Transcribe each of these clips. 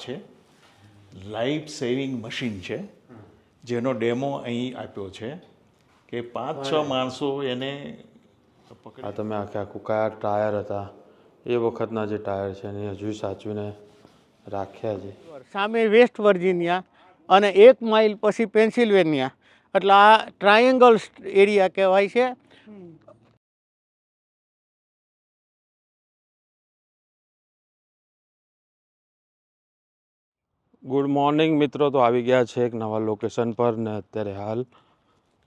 છે life saving machine છે, જેનો ડેમો અહીં આપ્યો છે કે 5-6 માણસો એને આ તમે આખું કયા ટાયર હતા એ વખતના જે ટાયર છે એને હજુ સાચવીને રાખ્યા છે. સામે વેસ્ટ વર્જિનિયા અને 1 માઇલ પછી પેન્સિલ્વેનિયા, એટલે આ ટ્રાયેંગલ એરિયા કહેવાય છે. ગુડ મોર્નિંગ મિત્રો, તો આવી ગયા છે એક નવા લોકેશન પર ને અત્યારે હાલ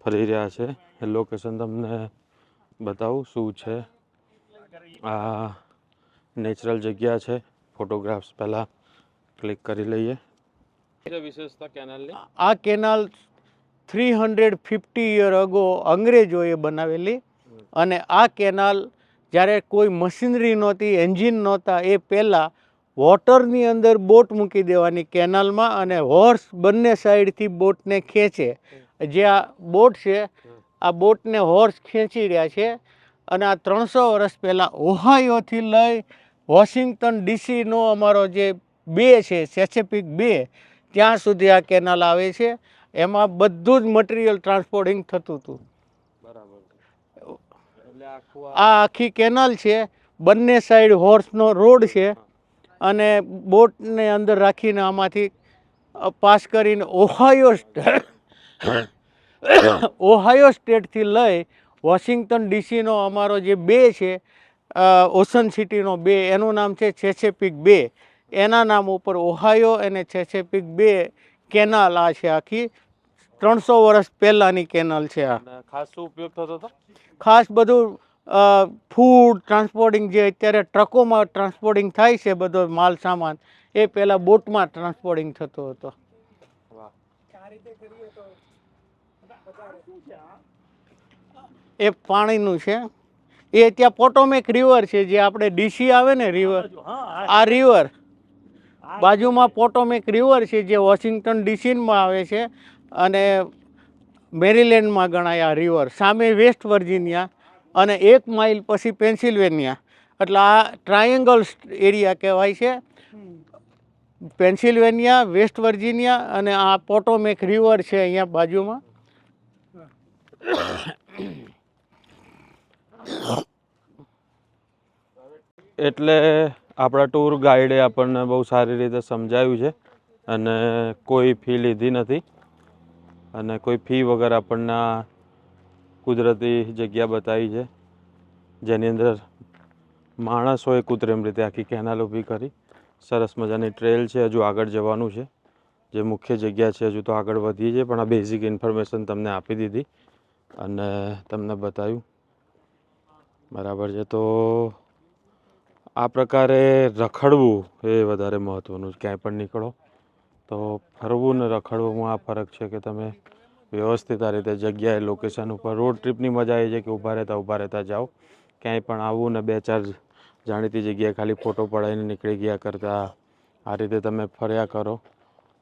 ફરી રહ્યા છે. એ લોકેશન તમને બતાવું શું છે. આ નેચરલ જગ્યા છે. ફોટોગ્રાફ્સ પહેલાં ક્લિક કરી લઈએ. વિશેષતા કેનાલની આ કેનાલ 350 યર અગો અંગ્રેજોએ બનાવેલી, અને આ કેનાલ જ્યારે કોઈ મશીનરી નહોતી, એન્જિન નહોતા, એ પહેલાં વોટરની અંદર બોટ મૂકી દેવાની કેનાલમાં, અને હોર્સ બંને સાઈડથી બોટને ખેંચે. જે આ બોટ છે, આ બોટને હોર્સ ખેંચી રહ્યા છે. અને આ 300 વર્ષ પહેલાં ઓહાયોથી લઈ વોશિંગ્ટન ડીસીનો અમારો જે બે છે, ચેસેપિક બે, ત્યાં સુધી આ કેનાલ આવે છે. એમાં બધું જ મટીરિયલ ટ્રાન્સપોર્ટિંગ થતું હતું. આ આખી કેનાલ છે, બંને સાઈડ હોર્સનો રોડ છે, અને બોટને અંદર રાખીને આમાંથી પાસ કરીને ઓહાયો સ્ટેટથી લઈ વોશિંગ્ટન ડીસીનો અમારો જે બે છે, ઓશન સિટીનો બે, એનું નામ છે ચેસેપિક બે. એના નામ ઉપર ઓહાયો અને ચેસેપિક બે કેનાલ આ છે. આખી 300 વર્ષ પહેલાંની કેનાલ છે. આ ખાસ શું ઉપયોગ થતો હતો? ખાસ બધું ફૂડ ટ્રાન્સપોર્ટિંગ, જે અત્યારે ટ્રકોમાં ટ્રાન્સપોર્ટિંગ થાય છે બધો માલ સામાન, એ પહેલાં બોટમાં ટ્રાન્સપોર્ટિંગ થતો હતો. એ પાણીનું છે. એ ત્યાં પોટોમેક રિવર છે, જે આપણે ડીસી આવે ને રિવર, આ રિવર બાજુમાં પોટોમેક રિવર છે, જે વોશિંગ્ટન ડીસીમાં આવે છે અને મેરીલેન્ડમાં ગણાય આ રિવર. સામે વેસ્ટ વર્જિનિયા અને 1 માઇલ પછી પેન્સિલ્વેનિયા, એટલે આ ટ્રાયેંગલ એરિયા કહેવાય છે. પેન્સિલ્વેનિયા, વેસ્ટ વર્જિનિયા અને આ પોટોમેક રિવર છે અહીંયા બાજુમાં. એટલે આપણા ટૂર ગાઈડે આપણને બહુ સારી રીતે સમજાવ્યું છે, અને કોઈ ફી લીધી નથી, અને કોઈ ફી વગર આપણને કુદરતી જગ્યા બતાવી છે, જેની અંદર માણસોએ કૃત્રિમ રીતે આખી કેનાલ ઊભી કરી. સરસ મજાની ટ્રેલ છે. હજુ આગળ જવાનું છે. જે મુખ્ય જગ્યા છે હજુ તો આગળ વધીએ છીએ, પણ આ બેઝિક ઇન્ફોર્મેશન તમને આપી દીધી અને તમને બતાવ્યું. બરાબર છે. તો આ પ્રકારે રખડવું એ વધારે મહત્ત્વનું છે. ક્યાંય પણ નીકળો તો ફરવું ને રખડવું આ ફરક છે કે તમે વ્યવસ્થિત આ રીતે જગ્યાએ લોકેશન ઉપર. રોડ ટ્રીપની મજા એ છે કે ઊભા રહેતા જાઓ. ક્યાંય પણ આવવું ને 2-4 જાણીતી જગ્યાએ ખાલી ફોટો પડાવીને નીકળી ગયા કરતાં આ રીતે તમે ફર્યા કરો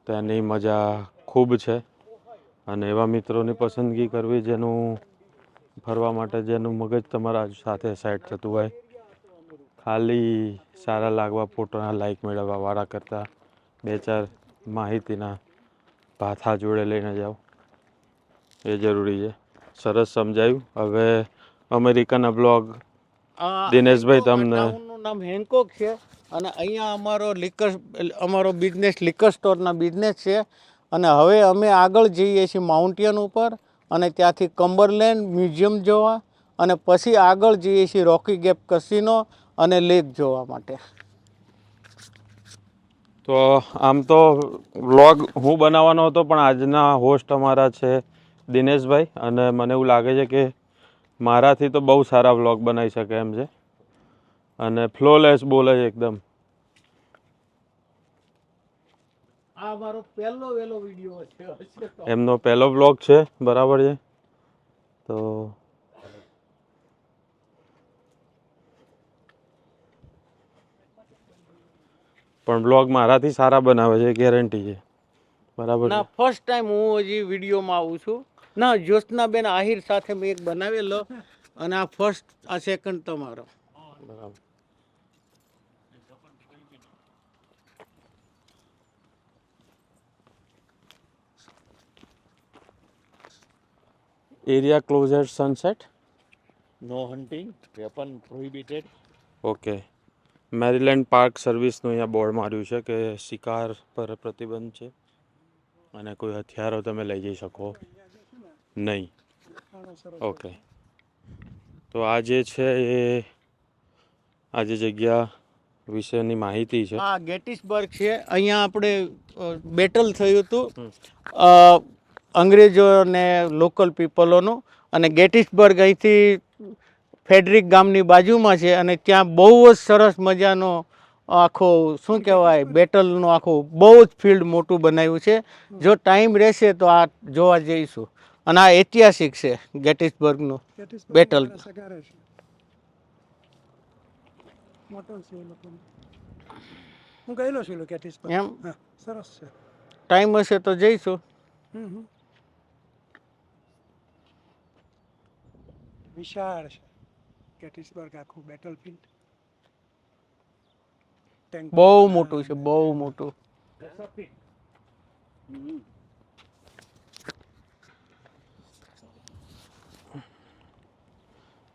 તો એની મજા ખૂબ છે. અને એવા મિત્રોની પસંદગી કરવી જેનું ફરવા માટે જેનું મગજ તમારા સાથે સેટ થતું હોય, ખાલી સારા લાગવા, ફોટોના લાઈક મેળવવા વાળા કરતાં 2-4 માહિતીના ભાથા જોડે લઈને જાઓ એ જરૂરી છે. સરસ સમજાયું. હવે અમેરિકાના બ્લોગ દિનેશભાઈ તમને. ટાઉનનું નામ હેન્કોક છે, અને અહીંયા અમારો બિઝનેસ લિકર સ્ટોરના બિઝનેસ છે. અને હવે અમે આગળ જઈએ છીએ માઉન્ટેન ઉપર, અને ત્યાંથી કમ્બરલેન્ડ મ્યુઝિયમ જોવા, અને પછી આગળ જઈએ છીએ રોકી ગેપ કસિનો અને લેક જોવા માટે. તો આમ તો વ્લોગ હું બનાવવાનો હતો, પણ આજના હોસ્ટ અમારા છે દિનેશભાઈ, અને મને એવું લાગે છે કે મારાથી તો બહુ સારા વ્લોગ બનાવી શકે એમ છે, અને ફ્લોલેસ બોલે છે એકદમ. આ મારો પહેલો વિડીયો છે, એમનો પહેલો વ્લોગ છે. બરાબર છે. તો પણ બ્લોગ મારાથી સારા બનાવે છે, ગેરંટી છે. બરાબર ના, ફર્સ્ટ ટાઈમ હું હજી વિડીયોમાં આવું છું. ના, જ્યોત્સનાબેન આહિર સાથે મેં એક બનાવેલો, અને આ ફર્સ્ટ, આ સેકન્ડ તમારો. બરાબર. Area close at sunset. No hunting, weapon prohibited. Okay. Maryland park સર્વિસનું અહીંયા બોર્ડ માર્યું છે કે શિકાર પર પ્રતિબંધ છે અને કોઈ હથિયારો તમે લઈ જઈ શકો નહીં. ઓકે. તો આ જે છે એ આ જે જગ્યા વિશેની માહિતી છે. આ ગેટિસબર્ગ છે. અહીંયા આપણે બેટલ થયું હતું અંગ્રેજો અને લોકલ પીપલોનું, અને ગેટિસબર્ગ અહીંથી ફેડરિક ગામની બાજુમાં છે, અને ત્યાં બહુ જ સરસ મજાનો આખો શું કહેવાય બેટલનું આખું બહુ જ ફિલ્ડ મોટું બનાવ્યું છે. જો ટાઈમ રહેશે તો આ જોવા જઈશું. અને આ ઐતિહાસિક છે ગેટિસબર્ગનું બેટલ. હું ગયેલો છું ગેટિસબર્ગ. એમ હા, સરસ છે. ટાઈમ હશે તો જઈશું. વિશાળ છે ગેટિસબર્ગ આખું બેટલ ફિલ્ડ. બહુ મોટું છે, બહુ મોટું.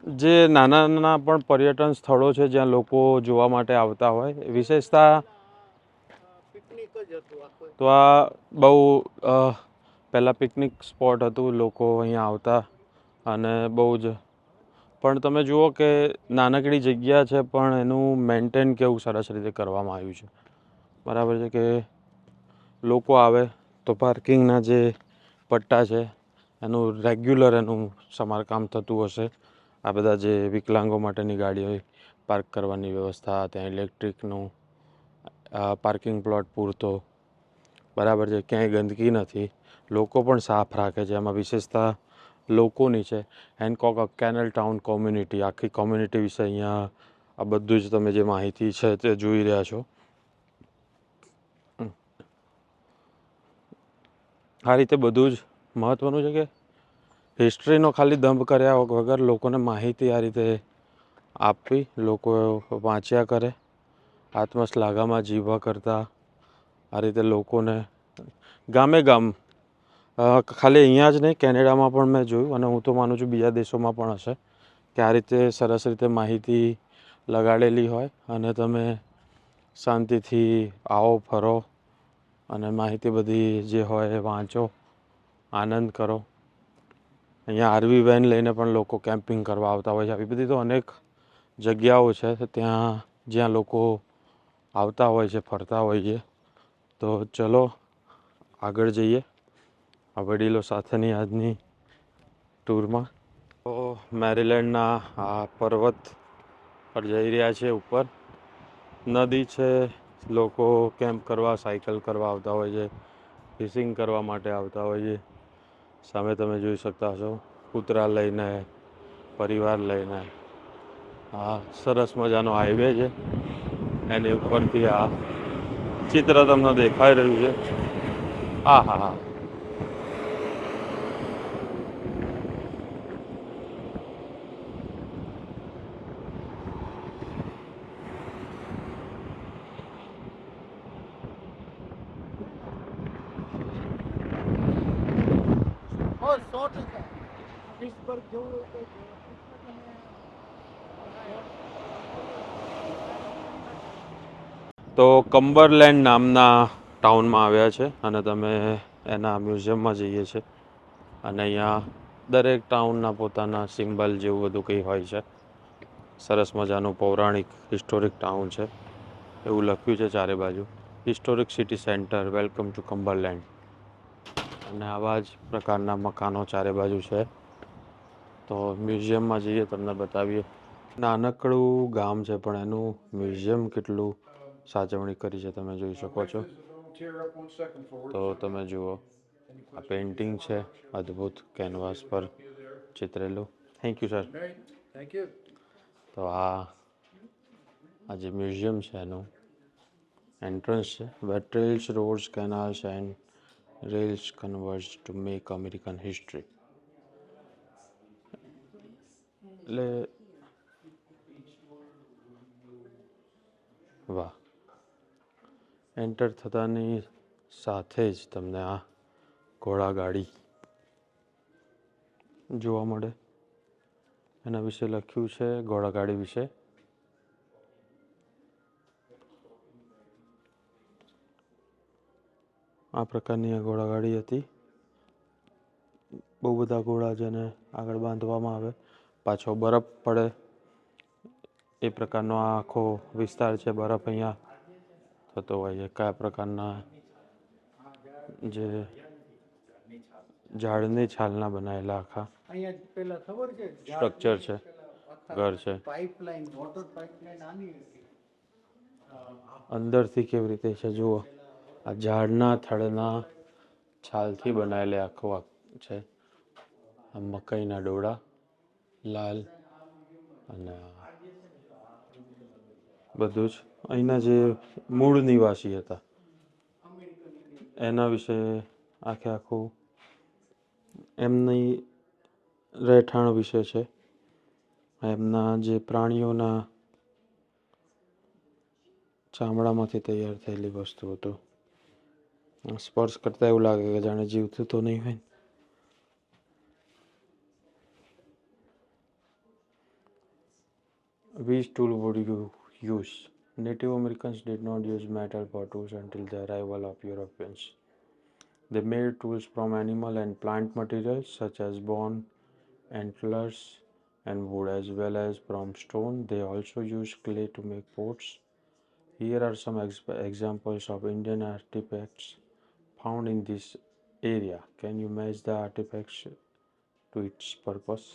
જે નાના નાના પણ પર્યટન સ્થળો છે જ્યાં લોકો જોવા માટે આવતા હોય, વિશેષતા તો આ બહુ પહેલાં પિકનિક સ્પોટ હતું. લોકો અહીંયા આવતા અને બહુ જ, પણ તમે જુઓ કે નાનકડી જગ્યા છે પણ એનું મેન્ટેન કેવું સરસ રીતે કરવામાં આવ્યું છે. બરાબર છે કે લોકો આવે તો પાર્કિંગના જે પટ્ટા છે એનું રેગ્યુલર એનું સમારકામ થતું હશે. આ બધા જે વિકલાંગો માટેની ગાડીઓ પાર્ક કરવાની વ્યવસ્થા, ત્યાં ઇલેક્ટ્રિકનું પાર્કિંગ પ્લોટ પૂરતો, બરાબર છે, ક્યાંય ગંદકી નથી, લોકો પણ સાફ રાખે છે. એમાં વિશેષતા લોકોની છે. હેનકોક કેનલ ટાઉન કોમ્યુનિટી, આખી કોમ્યુનિટી વિશે અહીંયા આ બધું જ તમે જે માહિતી છે તે જોઈ રહ્યા છો. આ રીતે બધું જ મહત્ત્વનું છે કે હિસ્ટ્રીનો ખાલી દંભ કર્યા વગર લોકોને માહિતી આ રીતે આપવી, લોકો વાંચ્યા કરે, આત્મશ્લાઘામાં જીવવા કરતાં આ રીતે લોકોને ગામે ગામ, ખાલી અહીંયા જ નહીં, કેનેડામાં પણ મેં જોયું, અને હું તો માનું છું બીજા દેશોમાં પણ હશે, કે આ રીતે સરસ રીતે માહિતી લગાડેલી હોય અને તમે શાંતિથી આવો, ફરો અને માહિતી બધી જે હોય એ વાંચો, આનંદ કરો. અહીંયા આરવી વેન લઈને પણ લોકો કેમ્પિંગ કરવા આવતા હોય છે. આવી બધી તો અનેક જગ્યાઓ છે ત્યાં જ્યાં લોકો આવતા હોય છે, ફરતા હોય છે. તો ચલો આગળ જઈએ આ વડીલો સાથેની આજની ટૂરમાં. તો મેરીલેન્ડના આ પર્વત પર જઈ રહ્યા છે. ઉપર નદી છે, લોકો કેમ્પ કરવા, સાયકલ કરવા આવતા હોય છે, ફિશિંગ કરવા માટે આવતા હોય છે. સામે તમે જોઈ શકતા હશો કૂતરા લઈને, પરિવાર લઈને આ સરસ મજાનો હાઈવે છે, એની ઉપરથી આ ચિત્ર તમને દેખાઈ રહ્યું છે. હા હા હા. તો કમ્બરલેન્ડ નામના ટાઉનમાં આવ્યા છે અને તમે એના મ્યુઝિયમમાં જઈએ છે. અને અહીંયા દરેક ટાઉનના પોતાના સિમ્બલ જેવું બધું કંઈ હોય છે. સરસ મજાનું પૌરાણિક હિસ્ટોરિક ટાઉન છે એવું લખ્યું છે ચારે બાજુ. Historic city centre, welcome to Cumberland. અને આવા જ પ્રકારના મકાનો ચારે બાજુ છે. તો મ્યુઝિયમમાં જઈએ, તમને બતાવીએ. નાનકડું ગામ છે પણ એનું મ્યુઝિયમ કેટલું સાચવણી કરી છે તમે જોઈ શકો છો. તો તમે જુઓ, આ પેઇન્ટિંગ છે અદ્ભુત કેનવાસ પર ચિતરેલું. Thank you sir. તો આ જે મ્યુઝિયમ છે એનું એન્ટ્રન્સ છે. Where trails, roads, canals and rails converge to make American history. એટલે વાહ, એન્ટર થતાની સાથે જ તમને આ ઘોડાગાડી જોવા મળે. એના વિશે લખ્યું છે ઘોડાગાડી વિશે. આ પ્રકારની આ ઘોડાગાડી હતી. બહુ બધા ઘોડા જેને આગળ બાંધવામાં આવે, પાછો બરફ પડે એ પ્રકારનો આ આખો વિસ્તાર છે. બરફ અહીંયા થતો હોય છે. કયા પ્રકારના જે ઝાડની છાલના બનાવેલા આખા અહીંયા પેલા ખબર છે સ્ટ્રક્ચર છે, ઘર છે. પાઇપલાઇન, વોટર પાઇપલાઇન આની હતી. અંદરથી કેવી રીતે છે જુઓ. આ ઝાડના થડના છાલથી બનાવેલી આખું છે. આ મકાઈના ડોડા લાલ અને બધું જ અહીંના જે મૂળ નિવાસી હતા એના વિશે આખે આખું એમની રહેઠાણ વિશે છે. એમના જે પ્રાણીઓના ચામડામાંથી તૈયાર થયેલી વસ્તુ હતું. સ્પર્શ કરતા એવું લાગે કે જાણે જીવતું તો નહીં હોય. Which tool would you use? Native Americans did not use metal for tools until the arrival of Europeans. They made tools from animal and plant materials such as bone, antlers, and wood, as well as from stone. They also used clay to make pots. Here are some examples of Indian artifacts found in this area. Can you match the artifacts to its purpose?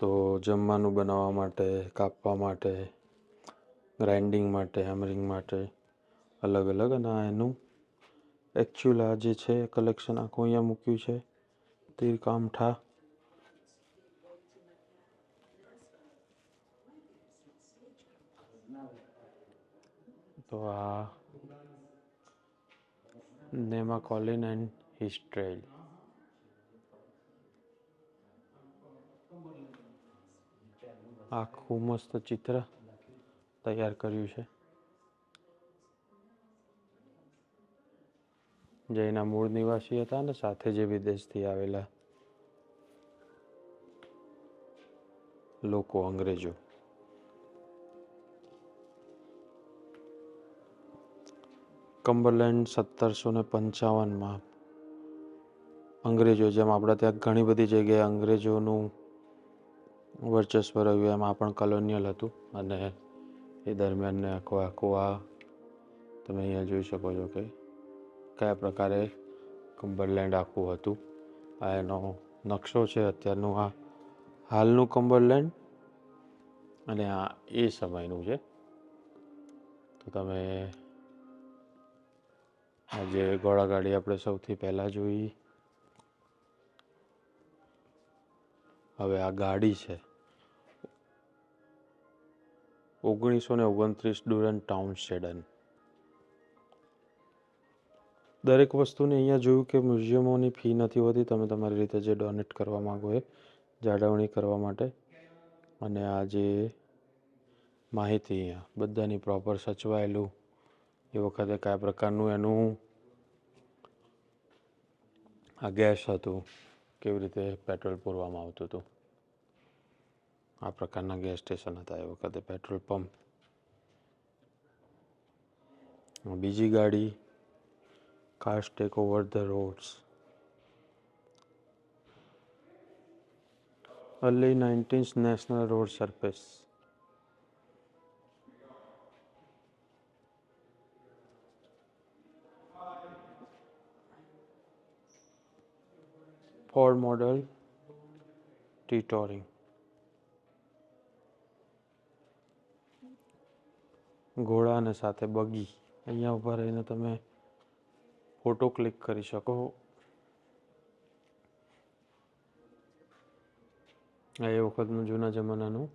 તો જમવાનું બનાવવા માટે, કાપવા માટે, grinding માટે, hammering માટે અલગ અલગ. અને આ એનું એકચ્યુઅલ આ જે છે કલેક્શન આખું અહીંયા મૂક્યું છે. તીર કામઠા, તો આ નેમાકોલિન એન્ડ હિસ્ટ્રેલ. આખું મસ્ત ચિત્ર તૈયાર કર્યું છે. જે એના મૂળ નિવાસી હતા ને સાથે જે વિદેશથી આવેલા લોકો, અંગ્રેજો. કમ્બરલેન્ડ 1755માં અંગ્રેજો, જેમ આપણા ત્યાં ઘણી બધી જગ્યાએ અંગ્રેજોનું વર્ચસ્વ રહ્યું એમ આ પણ કોલોનિયલ હતું. અને એ દરમિયાન આખું આ તમે અહીંયા જોઈ શકો છો કે કયા પ્રકારે કમ્બરલેન્ડ આખું હતું. આ એનો નકશો છે અત્યારનું, આ હાલનું કમ્બરલેન્ડ અને આ એ સમયનું છે. તો તમે આ જે ઘોડાગાડી આપણે સૌથી પહેલાં જોઈ, હવે આ ગાડી છે 1929 ડુરન્ટ ટાઉન સેડન. દરેક વસ્તુને અહીંયા જોયું કે મ્યુઝિયમોની ફી નથી હોતી. તમે તમારી રીતે જે ડોનેટ કરવા માગો એ જાળવણી કરવા માટે. અને આ જે માહિતી અહીંયા બધાની પ્રોપર સચવાયેલું, એ વખતે કયા પ્રકારનું એનું આ ગેસ હતું, કેવી રીતે પેટ્રોલ પૂરવામાં આવતું હતું. આ પ્રકારના ગેસ સ્ટેશન હતા એ વખતે, પેટ્રોલ પંપ. બીજી ગાડી Cars take over the roads. Early 19th National Road Surface. Ford model T-Touring. ઘોડા અને સાથે બગી. અહીંયા ઊભા રહીને તમે ફોટો ક્લિક કરી શકો. આ એ વખતનું જૂના જમાનાનું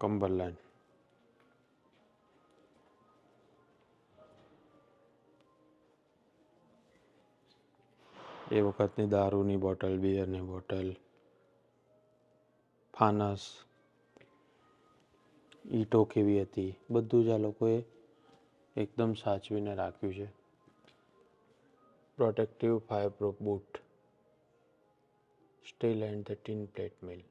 કમ્બરલેન્ડ. એ વખતની દારૂની બોટલ, બિયરની બોટલ, ફાનસ, ઈંટો કેવી હતી, બધું જ આ લોકોએ એકદમ સાચવીને રાખ્યું છે. Protective fireproof boot. Steel and the tin plate mill.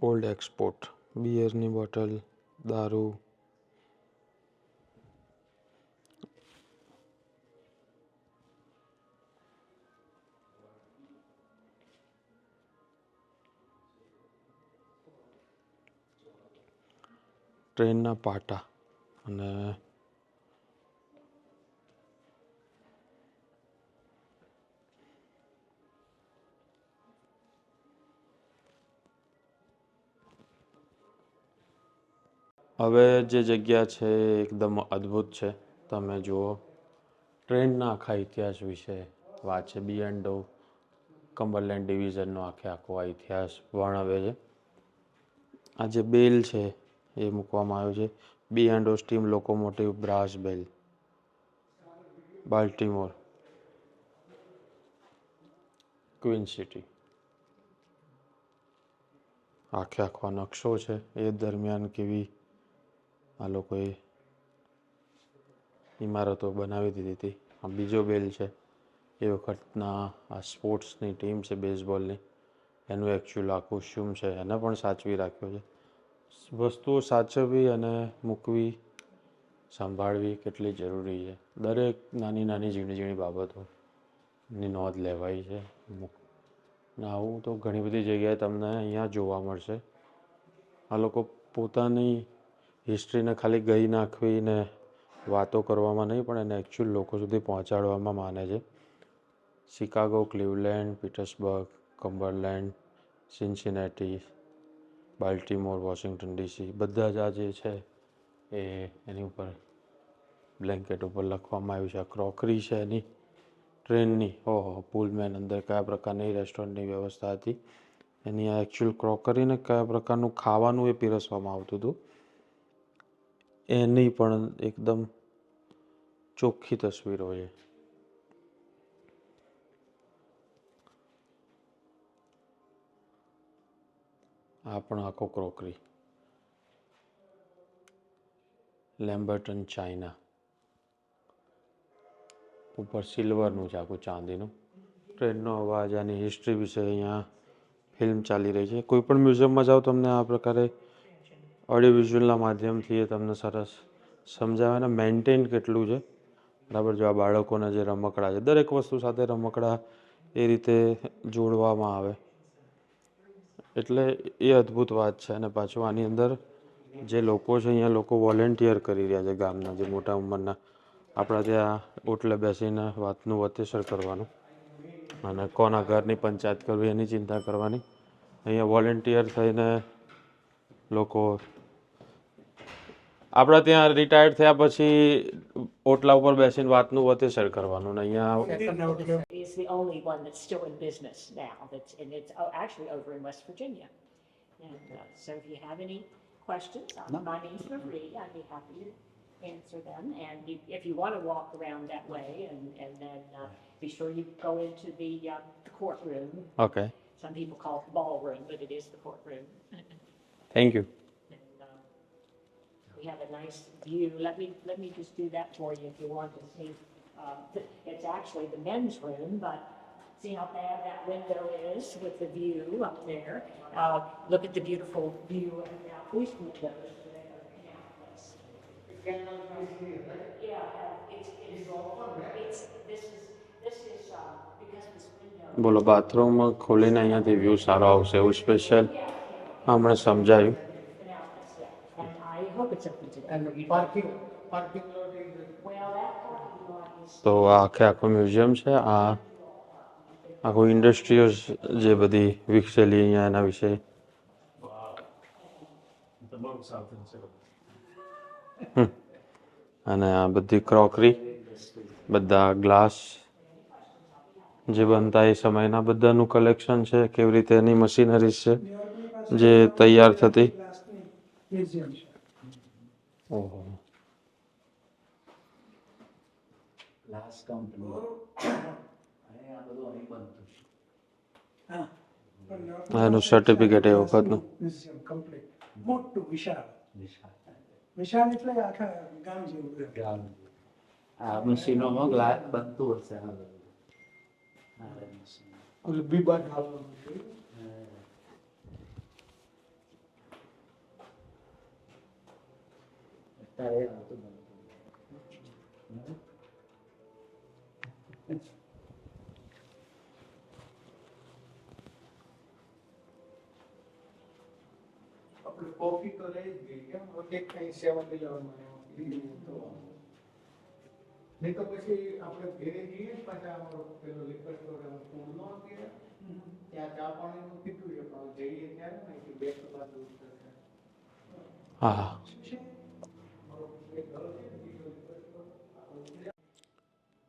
Old export, બિયરની બોટલ, દારૂ, ટ્રેનના પાટા અને હવે જે જગ્યા છે એ એકદમ અદ્ભુત છે. તમે જુઓ, ટ્રેનના આખા ઇતિહાસ વિશે વાત છે. બી એન્ડ ઓ કમ્બરલેન્ડ ડિવિઝનનો આખો આ ઇતિહાસ વર્ણવે છે. આ જે બેલ છે એ મૂકવામાં આવ્યો છે, B and O steam locomotive brass bell, Baltimore, queen city. આખો નકશો છે એ દરમિયાન કેવી આ લોકોએ ઇમારતો બનાવી દીધી હતી. આ બીજો બેલ છે, એ વખતના આ સ્પોર્ટ્સની ટીમ છે બેઝબોલની, એનું એકચ્યુઅલ આ કોસ્ચ્યુમ છે, એને પણ સાચવી રાખ્યો છે. વસ્તુઓ સાચવવી અને મૂકવી, સંભાળવી કેટલી જરૂરી છે. દરેક નાની નાની ઝીણી ઝીણી બાબતોની નોંધ લેવાય છે. આવું તો ઘણી બધી જગ્યાએ તમને અહીંયા જોવા મળશે. આ લોકો પોતાની હિસ્ટ્રીને ખાલી ગઈ નાખવીને વાતો કરવામાં નહીં, પણ એને એકચ્યુઅલ લોકો સુધી પહોંચાડવામાં માને છે. Chicago, ક્લિવલેન્ડ, Petersburg, કમ્બરલેન્ડ, સિન્સિનેટી, Baltimore, Washington DC, બધા જ આ જે છે એ એની ઉપર બ્લેન્કેટ ઉપર લખવામાં આવ્યું છે. આ ક્રોકરી છે એની ટ્રેનની. ઓહો, પુલમેન અંદર કયા પ્રકારની રેસ્ટોરન્ટની વ્યવસ્થા હતી એની. આ એકચ્યુઅલ ક્રોકરીને કયા પ્રકારનું ખાવાનું એ પીરસવામાં આવતું હતું એની પણ એકદમ ચોખ્ખી તસવીરો છે. આ પણ આખો ક્રોકરી. લેમ્બર્ટન ચાઇના, ઉપર સિલ્વરનું છે આખું, ચાંદીનું. ટ્રેનનો અવાજ, આની હિસ્ટ્રી વિશે અહીંયા ફિલ્મ ચાલી રહી છે. કોઈ પણ મ્યુઝિયમમાં જાઓ તમને આ પ્રકારે ઓડિયો વિઝ્યુઅલના માધ્યમથી એ તમને સરસ સમજાવે ને મેન્ટેન કેટલું છે. બરાબર. જો આ બાળકોના જે રમકડા છે, દરેક વસ્તુ સાથે રમકડા એ રીતે જોડવામાં આવે એટલે એ અદ્ભુત વાત છે. અને પાછું આની અંદર જે લોકો છે, અહીંયા લોકો વોલેન્ટિયર કરી રહ્યા છે ગામના, જે મોટા ઉંમરના. આપણા ત્યાં ઓટલે બેસીને વાતનું વતેસર કરવાનું અને કોના ઘરની પંચાયત કરવી એની ચિંતા કરવાની. અહીંયા વોલેન્ટિયર થઈને લોકો, આપણા ત્યાં રિટાયર્ડ થયા પછી ઓટલા ઉપર બેસીને વાતનું વતેસર કરવાનું ને અહીંયા Is the only one that's still in business now. And it's actually over in West Virginia. And so if you have any questions, my name's Marie. I'd be happy to answer them. And if you want to walk around that way, and then be sure you go into the courtroom. Okay. Some people call it the ballroom, but it is the courtroom. Thank you. And, we have a nice view. Let me just do that for you if you want to see. It's actually the men's room, but see how bad that window is with the view up there. Look at the beautiful view of the police windows. Yeah, it's this is because this window. બોલો, bathroom ખોલીને અહીંયાથી view સારો આવશે એવું special હમણાં સમજાયું. And I hope it's open today. And parking lot is Well, that parking lot is. તો આ આખું મ્યુઝિયમ છે. આ આખું ઇન્ડસ્ટ્રીઝ જે બધી વિકસેલી અહીંયા એના વિશે. અને આ બધી ક્રોકરી, બધા ગ્લાસ જે બનતા એ સમયના બધાનું કલેક્શન છે. કેવી રીતે એની મશીનરીઝ છે જે તૈયાર થતી. મ્યુઝિયમ છે. ઓહો, હા એનું સર્ટિફિકેટ એ વખતનું. Museum complete. મોટું વિશાળ વિશાળ એટલે આખા ગામ જેવું આ મશીનોમાં ગ્લાસ બનતું હશે ઓલું બીબા ઢાલવાનું છે. આપણે કોફી તો લઈ જ ગઈ કેમ એક કઈ 7-11 માં નહીં તો પછી આપણે ઘરે જઈએ ને પાછા અમારો પેલો liquor store પૂલ નો કે ત્યાં ચા પાણીનું કીધું છે પણ જઈએ ત્યારે ને કે 2 કલાક દૂર થશે. હા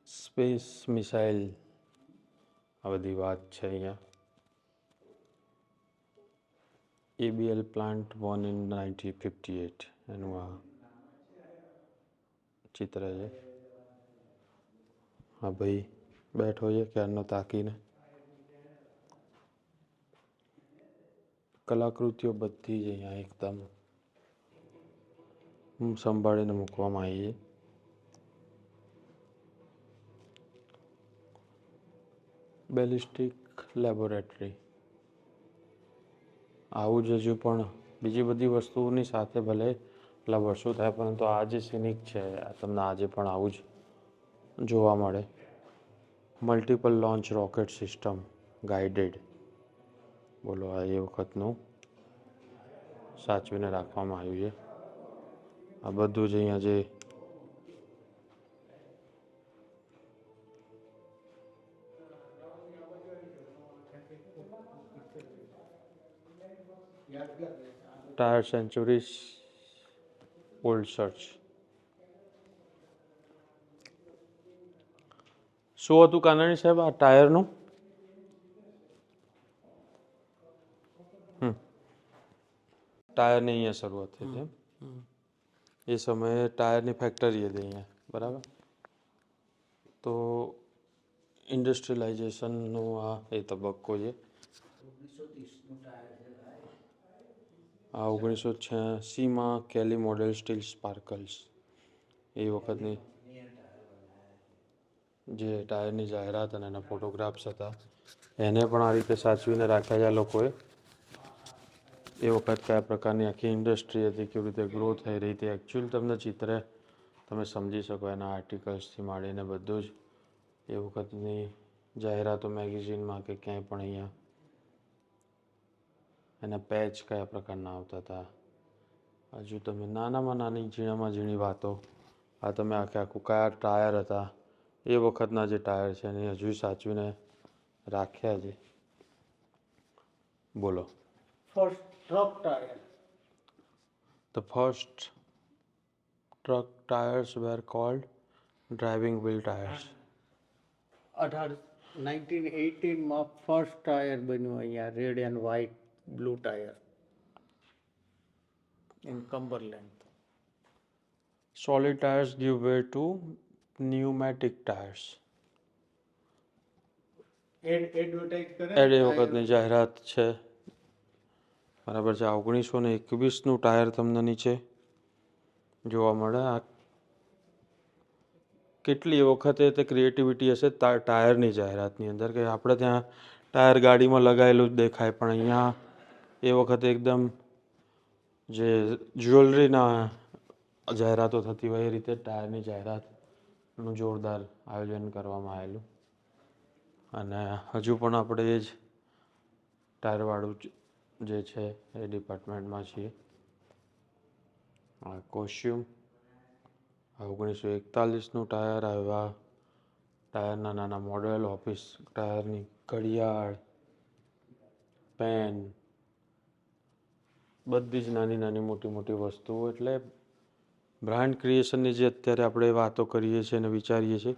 સ્પેસ મિસાઇલ આ બધી વાત છે અહીંયા. ABL પ્લાન્ટ વોન ઇન 1958 એનું આ ચિત્ર છે. હા ભાઈ બેઠો છે ક્યારનો તાકીને. કલાકૃતિઓ બધી જ અહીંયા એકદમ સંભાળીને મૂકવામાં આવી છે. બેલિસ્ટિક લેબોરેટરી આવું જ હજુ પણ બીજી બધી વસ્તુઓની સાથે ભલે એટલા વર્ષો થાય પરંતુ આ જે સિનિક છે આ તમને આજે પણ આવું જ જોવા મળે. Multiple launch rocket system guided બોલો આ એ વખતનું સાચવીને રાખવામાં આવ્યું છે. આ બધું જ અહીંયા જે ટાયર સેન્ચુરીઝ ઓલ્ડ સર્ચ. શું હતું કાનાણી સાહેબ આ ટાયરનું? ટાયરની અહીંયા શરૂઆત થઈ હતી એ સમયે ટાયરની ફેક્ટરી હતી અહીંયા બરાબર. તો ઇન્ડસ્ટ્રીયલાઇઝેશનનો આ એ તબક્કો છે. આ 1986માં કેલી મોડેલ સ્ટીલ સ્પાર્કલ્સ એ વખતની જે ટાયરની જાહેરાત અને એના ફોટોગ્રાફ્સ હતા એને પણ આ રીતે સાચવીને રાખ્યા છે આ લોકોએ. એ વખત કયા પ્રકારની આખી ઇન્ડસ્ટ્રી હતી, કેવી રીતે ગ્રો થઈ રહી હતી, એકચ્યુઅલ તમને ચિત્ર તમે સમજી શકો એના આર્ટિકલ્સથી માંડીને બધું જ એ વખતની જાહેરાતો મેગેઝિનમાં કે ક્યાંય પણ અહીંયા એના પેચ કયા પ્રકારના આવતા હતા. હજુ તમે નાનામાં નાની ઝીણામાં ઝીણી વાતો આ તમે આખે આખું કયા ટાયર હતા એ વખતના જે ટાયર છે એને હજુ સાચવીને રાખ્યા છે. બોલો. First truck tyre. The first truck tires were called driving wheel tires. 1918માં ફર્સ્ટ ટાયર બન્યું અહીંયા red and white blue tyre in Cumberland. Solid tires give way to pneumatic tires. Advertise કરે એ વખતની જાહેરાત છે બરાબર છે. 1921નું ટાયર તમને નીચે જોવા મળે. આ કેટલી વખતે તે ક્રિએટિવિટી હશે ટાયરની જાહેરાતની અંદર કે આપણે ત્યાં ટાયર ગાડીમાં લગાવેલું જ દેખાય પણ અહીંયા એ વખતે એકદમ જે જ્વેલરીના જાહેરાતો થતી હોય એ રીતે ટાયરની જાહેરાતનું જોરદાર આયોજન કરવામાં આવેલું. અને હજુ પણ આપણે એ જ ટાયરવાળું જે છે એ ડિપાર્ટમેન્ટમાં છીએ. કોસ્ચ્યુમ 1941નું ટાયર આવ્યા. ટાયરના નાના મોડેલ, ઓફિસ ટાયરની ઘડિયાળ, પેન, બધી જ નાની નાની મોટી મોટી વસ્તુઓ. એટલે બ્રાન્ડ ક્રિએશનની જે અત્યારે આપણે વાતો કરીએ છીએ અને વિચારીએ છીએ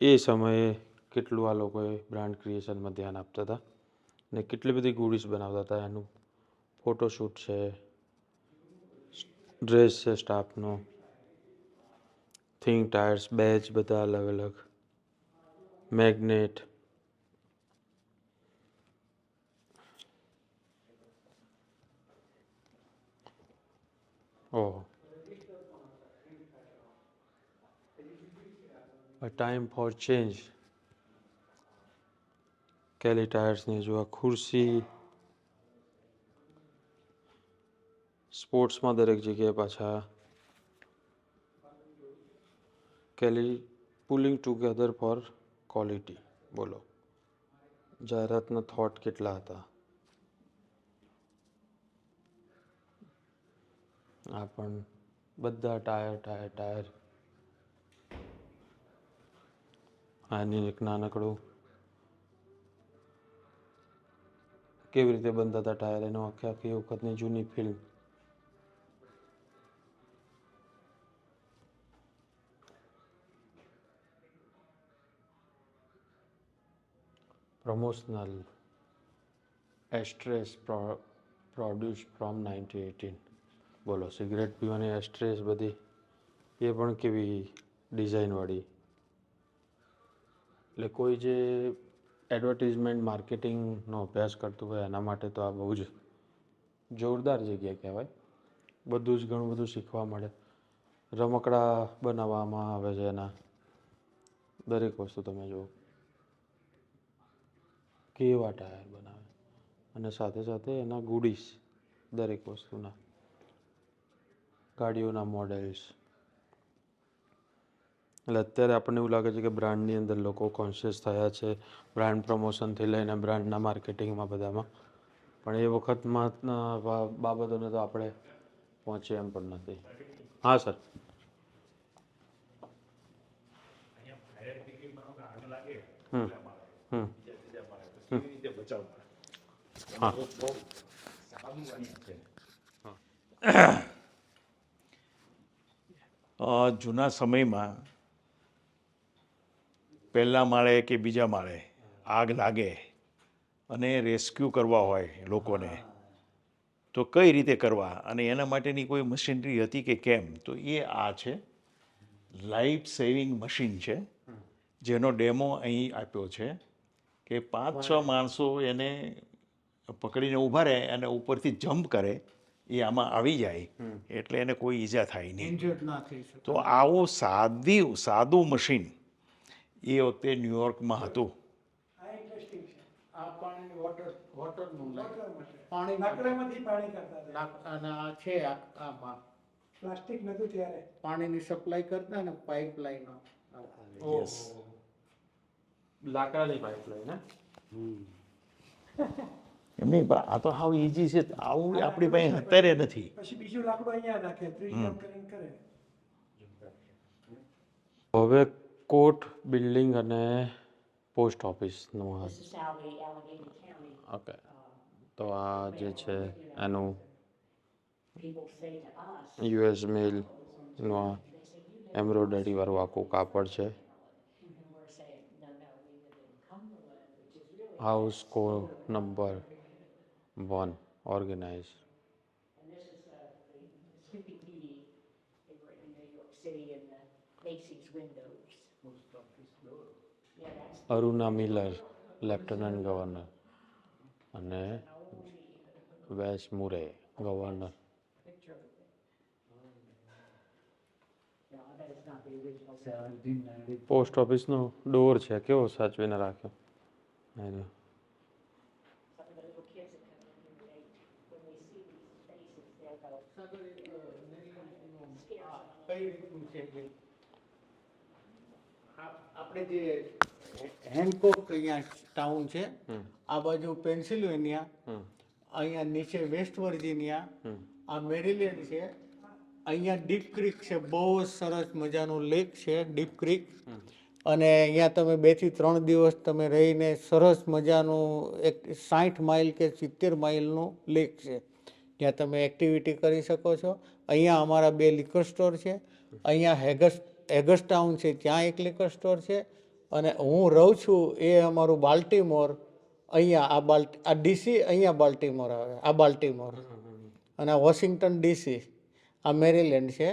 એ સમયે કેટલું આ લોકોએ બ્રાન્ડ ક્રિએશનમાં ધ્યાન આપતા હતા ને કેટલી બધી ગુડીઝ બનાવતા હતા. એનું ફોટોશૂટ છે, ડ્રેસ છે સ્ટાફનો, થિંક ટાયર્સ, બેચ બધા અલગ અલગ, મેગ્નેટ. ઓહો. A time for change. કેલી ટાયર્સની જો આ ખુરશી સ્પોર્ટ્સમાં દરેક જગ્યાએ પાછા કેલી પુલિંગ ટુગેધર ફોર ક્વોલિટી. બોલો જાહેરાતના થોટ કેટલા હતા. આ પણ બધા ટાયર. આની એક નાનકડું કેવી રીતે બનતા હતા ટાયર, એનો આખી વખતની જૂની film. Promotional actress produce from 1918. બોલો સિગરેટ પીવાની એસ્ટ્રેસ બધી એ પણ કેવી ડિઝાઇનવાળી. એટલે કોઈ જે એડવર્ટિઝમેન્ટ માર્કેટિંગનો અભ્યાસ કરતું હોય એના માટે તો આ બહુ જ જોરદાર જગ્યા કહેવાય. બધું જ ઘણું બધું શીખવા મળે. રમકડા બનાવવામાં આવે છે એના દરેક વસ્તુ તમે જુઓ કેવા ટાયર બનાવે, અને સાથે સાથે એના ગુડીસ દરેક વસ્તુના, ગાડીઓના મોડેલ્સ. એટલે અત્યારે આપણને એવું લાગે છે કે બ્રાન્ડની અંદર લોકો કોન્શિયસ થયા છે, બ્રાન્ડ પ્રમોશનથી લઈને બ્રાન્ડના માર્કેટિંગમાં બધામાં, પણ એ વખતમાં બાબતોને તો આપણે પહોંચીએ એમ પણ નથી. હા સર. જૂના સમયમાં પહેલા માળે કે બીજા માળે આગ લાગે અને રેસ્ક્યુ કરવા હોય લોકોને, તો કઈ રીતે કરવા, અને એના માટેની કોઈ મશીનરી હતી કે કેમ, તો એ આ છે લાઈફ સેવિંગ મશીન છે, જેનો ડેમો અહીં આપ્યો છે કે 5-6 માણસો એને પકડીને ઊભા રહે અને ઉપરથી જમ્પ કરે, એ આમાં આવી જાય એટલે એને કોઈ ઈજા થાય નહીં. ઇન્જર્ડ ના થઈ શકે. તો આવું સાદું મશીન એ વખતે ન્યુયોર્કમાં હતું. આ ઇન્ટરેસ્ટિંગ છે. આ પાણી વોટરનું પાણી લાકડામાંથી પાણી કરતા હતા. અને આ છે આમાં પ્લાસ્ટિક નહોતું ત્યારે. પાણીની સપ્લાય કરતા ને પાઇપલાઈનો. Yes. લાકડાની પાઇપલાઇન. એમ નહીં, પણ આ તો હાવ ઈઝી છે, આવું આપણી પાસે અત્યારે નથી. પછી બીજું લાકડું અહીંયા રાખે, ત્રીજું આમ કરીને કરે. હવે કોર્ટ બિલ્ડિંગ અને પોસ્ટ ઓફિસનું. This is how the Allegheny County, okay, તો આ જે છે એનું people say to us, US મેલનું આ એમ્બ્રોઇડરી વાળું આખું કાપડ છે. and we're saying, no, we live in Cumberland, which is really, house code number 1 organise. and this is the Snoopy Dee, they were in New York City in the Macy's windows. Yeah, that's Aruna Miller lieutenant governor અને Wes Moore governor. picture of it. No, that is not the original. 1790. Post ઓફિસનો door છે, કેવો સાચવીને રાખ્યો. એનો Some of the little kids that come in here, when they see these faces, they'll go, કઈ રીતનું છે જે આપણે જે હેન્ડકોક અહીંયા ટાઉન છે, આ બાજુ પેન્સિલ્વેનિયા, અહીંયા નીચે વેસ્ટ વર્જિનિયા, આ મેરીલેન્ડ છે, અહીંયા ડીપ ક્રીક છે, બહુ જ સરસ મજાનું લેક છે ડીપ ક્રીક, અને અહીંયા તમે 2 થી 3 દિવસ તમે રહીને સરસ મજાનું એક 60 માઇલ કે 70 માઇલનું લેક છે, જ્યાં તમે એક્ટિવિટી કરી શકો છો. અહીંયા અમારા 2 લિકર સ્ટોર છે, અહીંયા હેગસ્ટાઉન છે ત્યાં એક લિકર સ્ટોર છે, અને હું રહું છું એ અમારું બાલ્ટીમોર, અહીંયા આ ડીસી, અહીંયા બાલ્ટીમોર આવે, આ બાલ્ટીમોર, અને આ વોશિંગ્ટન ડીસી, આ મેરીલેન્ડ છે,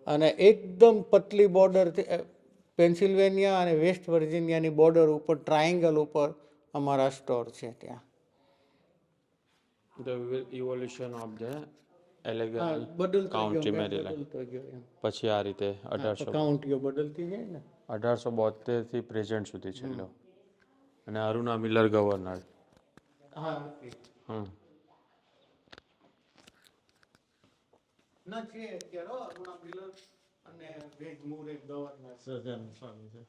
અને એકદમ પતલી બોર્ડરથી પેન્સિલ્વેનિયા અને વેસ્ટ વર્જિનિયાની બોર્ડર ઉપર ટ્રાયેંગલ ઉપર અમારા સ્ટોર છે ત્યાં. The evolution of the Allegheny બદલતો કાઉન્ટી ગયો મેરીલેન્ડ. બદલતો ગયો એમ પછી આ રીતે 1800 કાઉન્ટીઓ બદલતી જાય ને 1872 થી પ્રેઝન્ટ સુધી છેલ્લો. અને અરુણા મિલર ગવર્નર. હા હમ ના છે અત્યારે અરુણા મિલર અને વેદ મુરે ગવર્નર સહજાનંદ સ્વામી છે.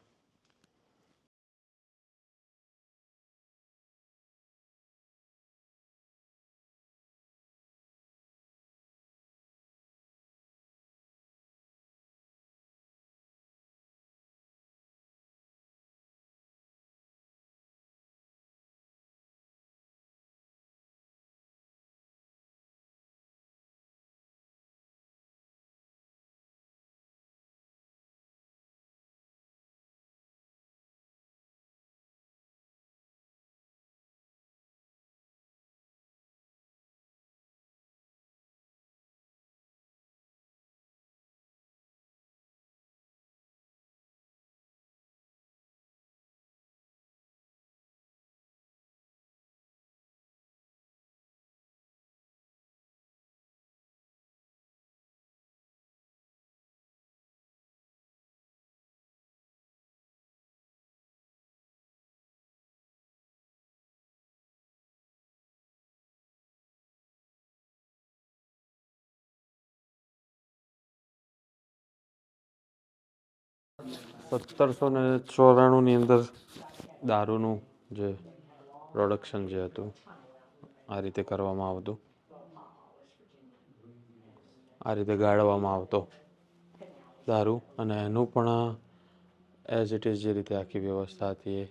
ની અંદર દારૂનું જે પ્રોડક્શન જે હતું આ રીતે કરવામાં આવતું, આ રીતે ગાળવામાં આવતો દારૂ. અને એનું પણ એઝ ઇટ ઇઝ જે રીતે આખી વ્યવસ્થા હતી એ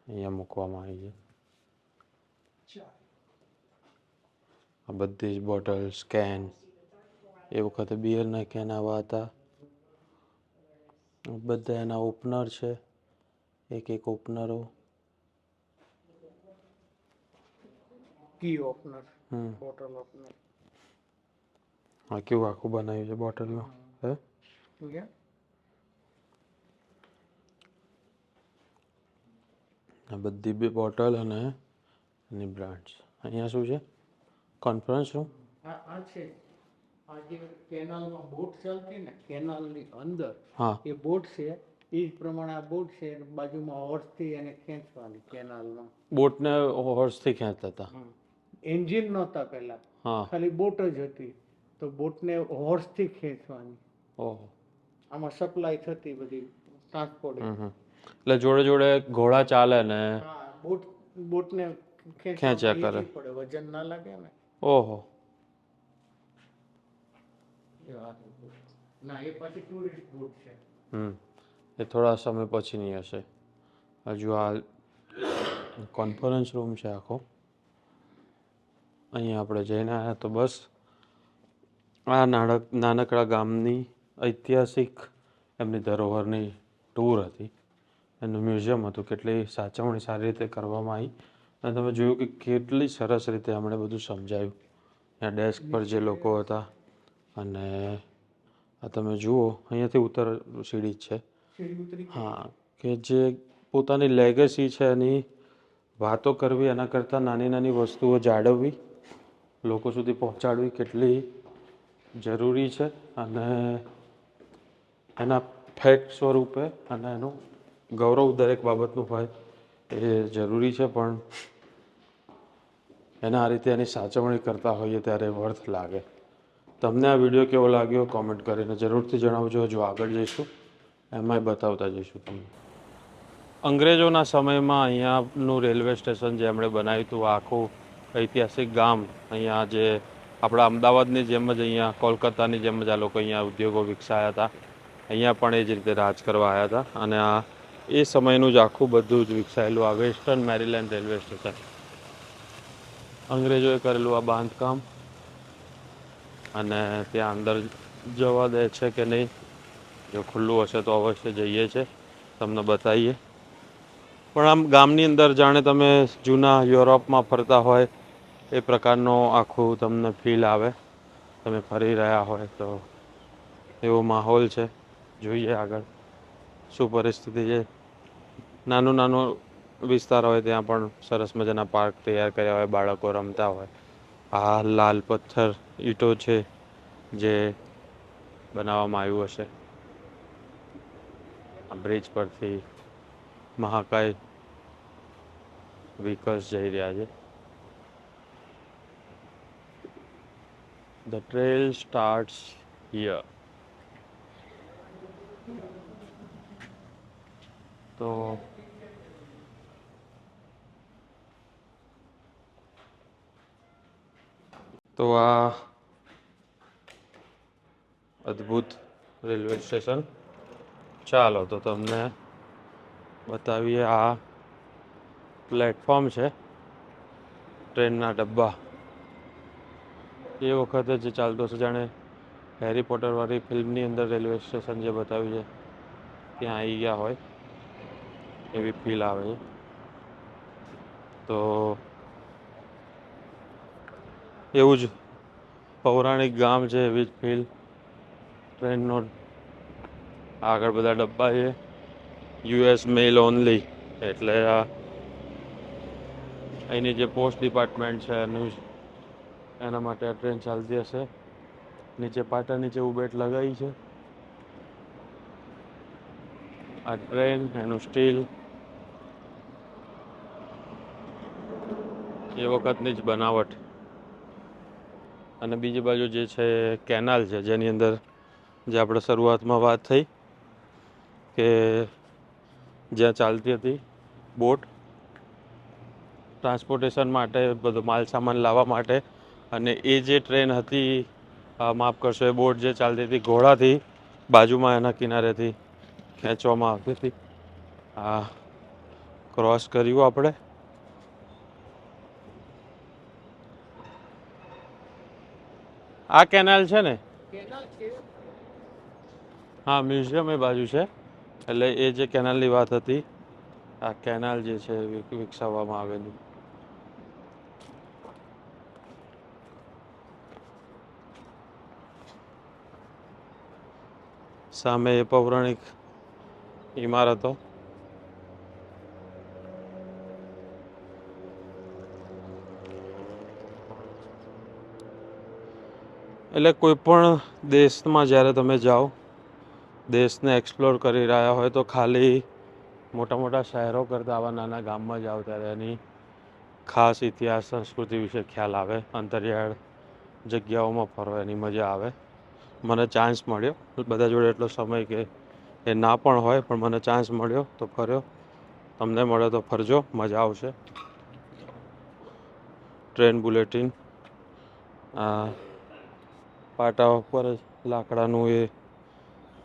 અહીંયા મૂકવામાં આવી છે. આ બધી જ બોટલ્સ, કેન, એ વખતે બિયરના કેન આવા હતા. બધા એના ઓપનર છે, એક ઓપનરો. કી ઓપનર હમ બોટલ ઓપનર આ કેવું આખું બનાવ્યું છે બોટલનું. હે શું કે આ બધી બી બોટલ અને એની બ્રાન્ડ્સ. અહીંયા શું છે? Conference room. આ છે આ જે કેનાલમાં બોટ ચાલતી ને કેનાલની અંદર હા એ બોટ છે એ જ પ્રમાણે આ બોટ છે અને બાજુમાં હોર્સથી એને ખેંચવાની કેનાલમાં. બોટને હોર્સથી ખેંચતા હતા. એન્જિન નહોતા પહેલા, હા ખાલી બોટ જ હતી તો બોટને હોર્સથી ખેંચવાની. ઓહો. આમાં સપ્લાય થતી બધી ટ્રાન્સપોર્ટ. એટલે જોડે જોડે ઘોડા ચાલે ને હા બોટને ખેંચ્યા કરે. પડે, વજન ના લાગે ને. ઓહો. ના એ પછી ટુરિસ્ટ બોટ છે. એ થોડા સમય પછીની હશે. હજુ આ કોન્ફરન્સ રૂમ છે આખો. અહીંયા આપણે જઈને આવ્યા તો બસ આ નાનકડા ગામની ઐતિહાસિક એમની ધરોહરની ટૂર હતી. એનું મ્યુઝિયમ હતું. કેટલી સાચવણી સારી રીતે કરવામાં આવી અને તમે જોયું કે કેટલી સરસ રીતે એમણે બધું સમજાવ્યું. ત્યાં ડેસ્ક પર જે લોકો હતા અને આ તમે જુઓ અહીંયાથી ઉતર સીડી જ છે. હા, કે જે પોતાની લેગસી છે એની વાતો કરવી, એના કરતાં નાની નાની વસ્તુઓ જાળવવી, લોકો સુધી પહોંચાડવી કેટલી જરૂરી છે. અને એના ફેક્ટ સ્વરૂપે અને એનું ગૌરવ દરેક બાબતનું હોય એ જરૂરી છે. પણ એના આ રીતે એની સાચવણી કરતા હોઈએ ત્યારે વર્થ લાગે. તમને આ વિડીયો કેવો લાગ્યો કોમેન્ટ કરીને જરૂરથી જણાવજો. જો આગળ જઈશું એમાંય બતાવતા જઈશું તમને. અંગ્રેજોના સમયમાં અહીંયાનું રેલવે સ્ટેશન જે એમણે બનાવ્યું હતું, આખું ઐતિહાસિક ગામ, અહીંયા જે આપણા અમદાવાદની જેમ જ અહીંયા કોલકાતાની જેમ જ આ લોકો અહીંયા ઉદ્યોગો વિકસાયા હતા. અહીંયા પણ એ જ રીતે રાજ કરવા આવ્યા હતા. અને આ એ સમયનું જ આખું બધું જ વિકસાયેલું આ વેસ્ટર્ન મેરીલેન્ડ રેલવે સ્ટેશન. અંગ્રેજોએ કરેલું આ બાંધકામ. અને ત્યાં અંદર જવા દે છે કે નહીં, જો ખુલ્લું હશે તો અવશ્ય જઈએ છે, તમને બતાવીએ. પણ આમ ગામની અંદર જાણે તમે જૂના યુરોપમાં ફરતા હોય એ પ્રકારનો આખું તમને ફીલ આવે. તમે ફરી રહ્યા હોય તો એવો માહોલ છે. જોઈએ આગળ શું પરિસ્થિતિ છે. નાનું વિસ્તાર હોય ત્યાં પણ સરસ મજાના પાર્ક તૈયાર કર્યા હોય, બાળકો રમતા હોય. આ લાલ પથ્થર ઈંટો છે જે બનાવવામાં આવ્યું હશે. આ બ્રિજ પરથી મહાકાય વ્હીકલ્સ જઈ રહ્યા છે. The trail starts here. તો આ અદ્ભુત રેલવે સ્ટેશન. ચાલો તો તમને બતાવીએ. આ પ્લેટફોર્મ છે ટ્રેનના ડબ્બા. એ વખતે જે ચાલતો હશે, જાણે હેરી પોટર વાળી ફિલ્મની અંદર રેલવે સ્ટેશન જે બતાવ્યું છે ત્યાં આવી ગયા હોય એવી ફીલ આવે છે. તો એવું જ પૌરાણિક ગામ છે એવી જ ફીલ. ટ્રેનનો આગળ બધા ડબ્બા છે. US મેલ ઓનલી, એટલે આ અહીંની જે પોસ્ટ ડિપાર્ટમેન્ટ છે એના માટે આ ટ્રેન ચાલતી હશે. નીચે પાટા નીચે ઉબેટ લગાવી છે. આ ટ્રેન, એનું સ્ટીલ એ વખતની જ બનાવટ. અને બીજી બાજુ જે છે કેનાલ છે, જેની અંદર જે આપણે શરૂઆતમાં વાત થઈ કે જ્યાં ચાલતી હતી બોટ ટ્રાન્સપોર્ટેશન માટે, બધો માલ સામાન લાવવા માટે. અને એ જે ટ્રેન હતી, માફ કરશો, એ બોટ જે ચાલતી હતી ઘોડાથી, બાજુમાં એના કિનારેથી ખેંચવામાં આવતી હતી. આ ક્રોસ કર્યું આપણે. આ કેનાલ છે ને? હા, મ્યુઝિયમ એ બાજુ છે. એટલે એ જે કેનાલની વાત હતી, આ કેનાલ જે છે વિકસાવવામાં આવેલું. સામે એ પૌરાણિક ઇમારતો. એટલે કોઈ પણ દેશમાં જ્યારે તમે જાઓ, દેશને એક્સપ્લોર કરી રહ્યા હોય, તો ખાલી મોટા મોટા શહેરો કરતાં આવા નાના ગામમાં જાઓ ત્યારે એની ખાસ ઇતિહાસ સંસ્કૃતિ વિશે ખ્યાલ આવે. અંતરિયાળ જગ્યાઓમાં ફરો એની મજા આવે. મને ચાન્સ મળ્યો, બધા જોડે એટલો સમય કે એ ના પણ હોય, પણ મને ચાન્સ મળ્યો તો ફર્યો. તમને મળે તો ફરજો, મજા આવશે. ટ્રેન બુલેટિન પાટા ઉપર લાકડાનું એ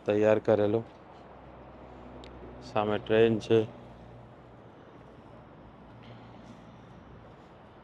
તૈયાર કરેલું. સામે ટ્રેન છે.